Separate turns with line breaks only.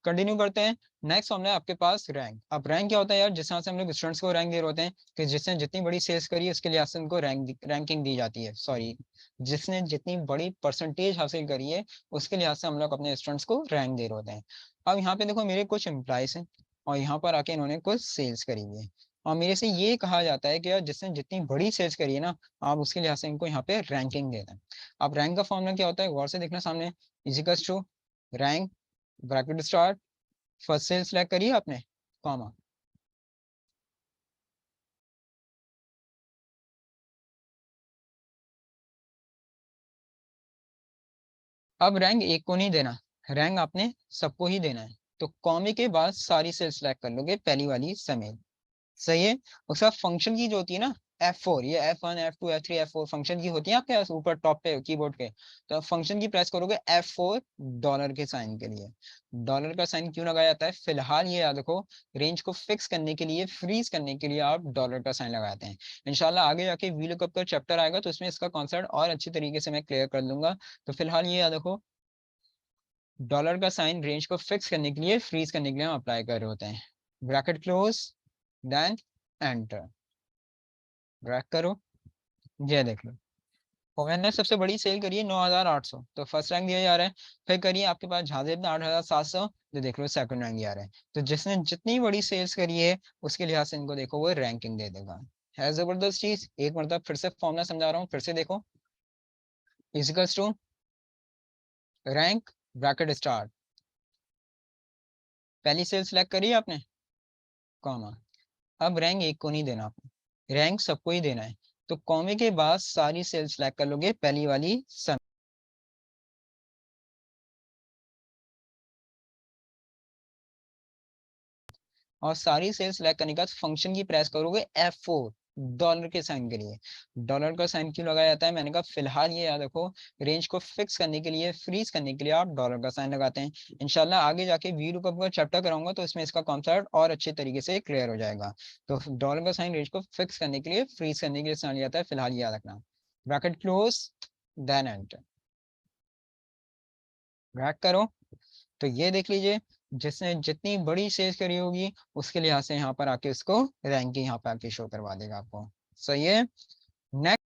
Continue करते हैं। Next हमने आपके पास रैंक। अब रैंक क्या होता है यार, जिस तरह से हम लोग स्टूडेंट्स को रैंक दे रहे होते हैं कि जिसने जितनी बड़ी सेल्स करी है उसके लिहाज से उनको रैंकिंग दी जाती है, सॉरी, जिसने जितनी बड़ी परसेंटेज हासिल करी है उसके लिहाज से हम लोग अपने स्टूडेंट्स को रैंक दे रहे होते हैं। अब यहाँ पे देखो मेरे कुछ एम्प्लॉयज हैं और यहाँ पर आके इन्होंने कुछ सेल्स करी हुई है और मेरे से ये कहा जाता है कि यार जिसने जितनी बड़ी सेल्स करी है ना, आप उसके लिहाज से इनको यहाँ पे रैंकिंग देना है। अब रैंक का फॉर्मूला क्या होता है, गौर से देखना सामने, equals to rank bracket start first cell select करिए आपने, कॉमा, अब रैंक एक को नहीं देना, रैंक आपने सबको ही देना है। तो कॉमे के बाद सारी सेल सेलेक्ट कर लोगे पहली वाली समेत, सही है। उसका फंक्शन की जो होती है ना, F4, ये F1 F2 F3 F4 function की होती है आपके पास ऊपर टॉप पे कीबोर्ड के, तो फंक्शन की प्रेस करोगे F4 डॉलर के साइन के लिए। डॉलर का साइन क्यों लगाया जाता है, फिलहाल ये याद रखो, रेंज को फिक्स करने के लिए, फ्रीज करने के लिए आप डॉलर का साइन लगाते हैं। इंशाल्लाह आगे जाके वीलुकअप का चैप्टर आएगा तो इसमें इसका कॉन्सेप्ट और अच्छी तरीके से मैं क्लियर कर दूंगा। तो फिलहाल ये याद रखो, डॉलर का साइन रेंज को फिक्स करने के लिए, फ्रीज करने के लिए हम अप्लाई कर रहे होते हैं। Bracket close, then enter, drag करो, ये देख लो। और मैंने सबसे बड़ी सेल करी है 9,800, तो फर्स्ट रैंक दिया जा रहा है। फिर करिए आपके पास झांसे 8,700, तो देख लो सेकंड रैंक दिया रहा है। तो जिसने जितनी बड़ी सेल्स करी है उसके लिहाज से इनको देखो वो रैंकिंग दे देगा। है जबरदस्त चीज। एक मतलब फिर से फॉर्मूला समझा रहा हूँ, फिर से देखो, equals to rank bracket start, पहली सेल सेलेक्ट करी आपने, कॉमा, अब रैंक एक को नहीं देना आपको, रैंक सबको ही देना है। तो कॉमे के बाद सारी सेल सेलेक्ट कर लोगे पहली वाली सन, और सारी सेल सेलेक्ट करने के बाद फंक्शन की प्रेस करोगे F4 डॉलर के साइन के लिए। डॉलर का साइन क्यों लगाया जाता है, मैंने कहा फिलहाल ये याद रखो, रेंज को फिक्स करने के लिए, फ्रीज करने के लिए आप डॉलर का साइन लगाते हैं। इंशाल्लाह आगे जाके वी लुकअप का चैप्टर कराऊंगा तो इसमें इसका कॉन्सेप्ट और अच्छे तरीके से क्लियर हो जाएगा। तो डॉलर का साइन रेंज को फिक्स करने के लिए, फ्रीज करने के लिए साइन जाता है, फिलहाल याद रखना। Bracket close, then enter, drag करो, तो ये देख लीजिए, जिसने जितनी बड़ी सेल्स करी होगी उसके लिहाज से यहाँ पर आके उसको रैंकिंग यहाँ पे आके शो करवा देगा आपको, सही है। नेक्स्ट